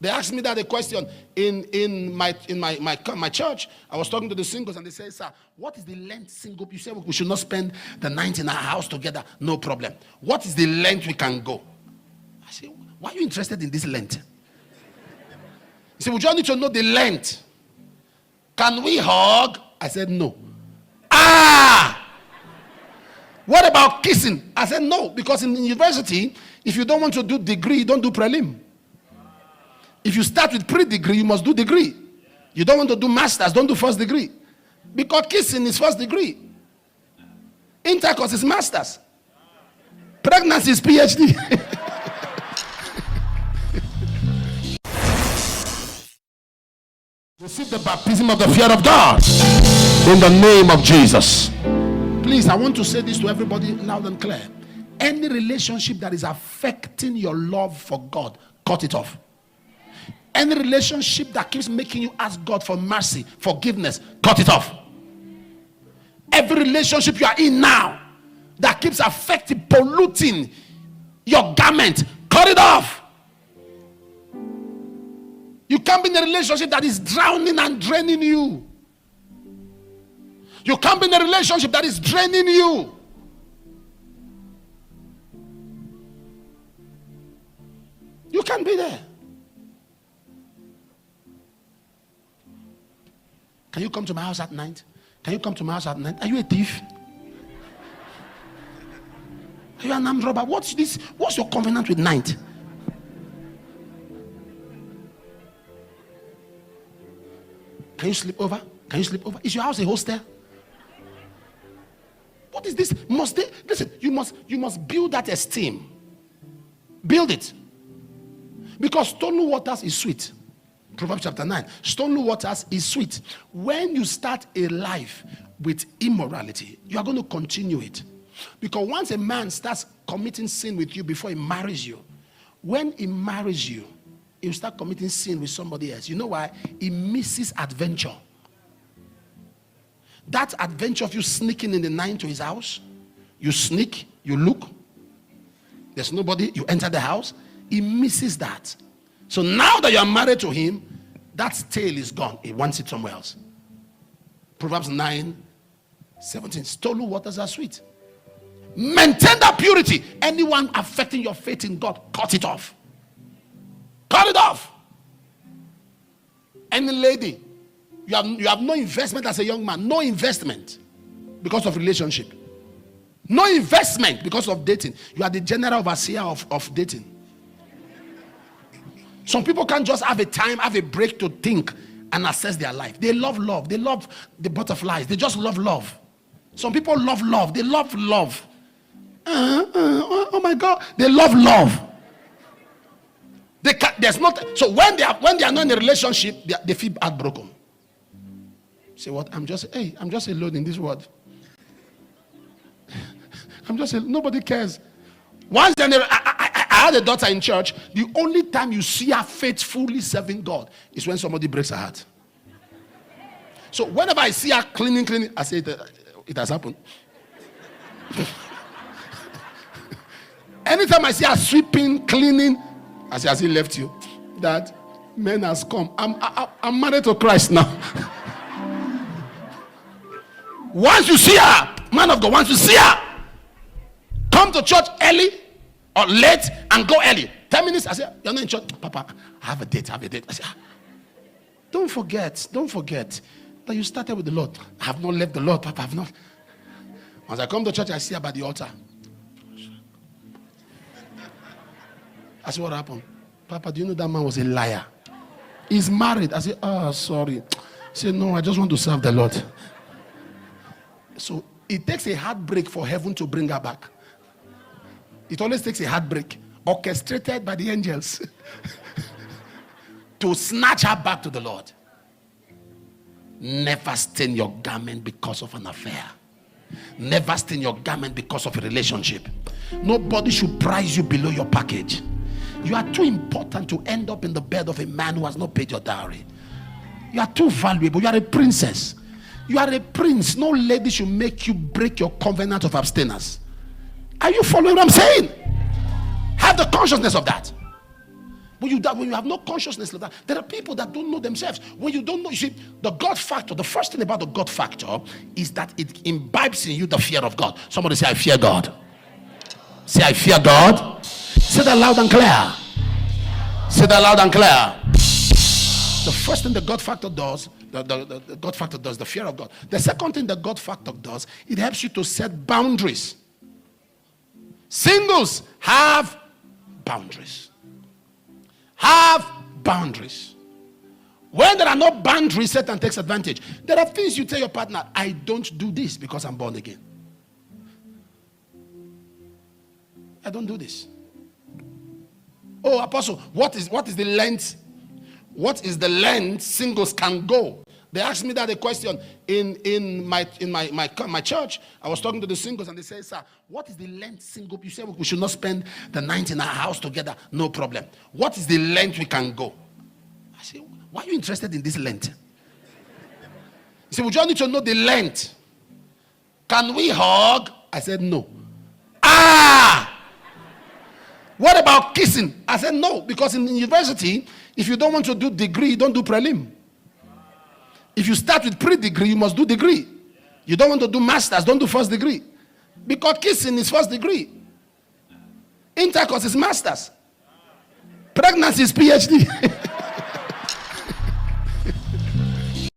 They asked me that a question in my church. I was talking to the singles and they said, sir, what is the length single? You said we should not spend the night in our house together. No problem. What is the length we can go? I said, why are you interested in this length? He said, we just need to know the length. Can we hug? I said, no. What about kissing? I said, no, because in university, if you don't want to do degree, don't do prelim. If you start with pre-degree, you must do degree. You don't want to do masters, don't do first degree. Because kissing is first degree. Intercourse is masters. Pregnancy is PhD. Receive the baptism of the fear of God in the name of Jesus. Please, I want to say this to everybody loud and clear. Any relationship that is affecting your love for God, cut it off. Any relationship that keeps making you ask God for mercy, forgiveness, cut it off. Every relationship you are in now that keeps affecting, polluting your garment, cut it off. You can't be in a relationship that is drowning and draining you. You can't be in a relationship that is draining you. You can't be there. Can you come to my house at night? Can you come to my house at night? Are you a thief? Are you an armed robber? What's this? What's your covenant with night? Can you sleep over? Can you sleep over? Is your house a hostel? What is this? Must they listen? You must build that esteem. Build it. Because stony waters is sweet. Proverbs chapter 9. Stony waters is sweet. When you start a life with immorality, you are going to continue it. Because once a man starts committing sin with you before he marries you, when he marries you, he'll start committing sin with somebody else. You know why? He misses adventure. That adventure of you sneaking in the night to his house, you sneak, you look, there's nobody, you enter the house, he misses that. So now that you are married to him, that tale is gone. He wants it somewhere else. Proverbs 9:17. Stolen waters are sweet. Maintain that purity. Anyone affecting your faith in God, cut it off. Cut it off. Any lady, you have no investment as a young man. No investment because of relationship. No investment because of dating. You are the general overseer of dating. Some people can't just have a time, have a break to think and assess their life. They love love. They love the butterflies. They just love love. Some people love love. They love love. Oh my God. They love love. There's not. So when they are not in a relationship, they feel heartbroken. Say what? I'm just alone in this world. Nobody cares. Once I had a daughter in church. The only time you see her faithfully serving God is when somebody breaks her heart. So whenever I see her cleaning, I say it has happened. Anytime I see her sweeping, cleaning, I say, has he left you? That man has come. I'm married to Christ now. Once you see her, man of God, once you see her, come to church early or late and go early. 10 minutes, I say, you're not in church. Papa, I have a date. I say, don't forget that you started with the Lord. I have not left the Lord, Papa. I have not. Once I come to church, I see her by the altar. I said, what happened? Papa, do you know that man was a liar? He's married. I said, sorry. He said, no, I just want to serve the Lord. So it takes a heartbreak for heaven to bring her back. It always takes a heartbreak orchestrated by the angels to snatch her back to the Lord. Never stain your garment because of an affair. Never stain your garment because of a relationship. Nobody should price you below your package. You are too important to end up in the bed of a man who has not paid your dowry. You are too valuable. You are a princess. You are a prince. No lady should make you break your covenant of abstinence. Are you following what I'm saying? Have the consciousness of that. When you have no consciousness like that, there are people that don't know themselves. When you don't know, you see, the God factor, the first thing about the God factor is that it imbibes in you the fear of God. Somebody say, I fear God. Say, I fear God. Say that loud and clear. Say that loud and clear. The first thing the God factor does, the God factor does, the fear of God. The second thing the God factor does, it helps you to set boundaries. Singles have boundaries. Have boundaries. When there are no boundaries, Satan takes advantage. There are things you tell your partner, I don't do this because I'm born again. I don't do this. Oh, Apostle, what is the length? What is the length singles can go? They asked me that a question in my church. I was talking to the singles and they said, sir, what is the length single? You said we should not spend the night in our house together. No problem. What is the length we can go? I said, why are you interested in this length? He said, we just need to know the length. Can we hug? I said, no. What about kissing? I said, no, because in university, if you don't want to do degree, you don't do prelim. If you start with pre-degree, you must do degree. You don't want to do masters, don't do first degree. Because kissing is first degree. Intercourse is masters. Pregnancy is PhD.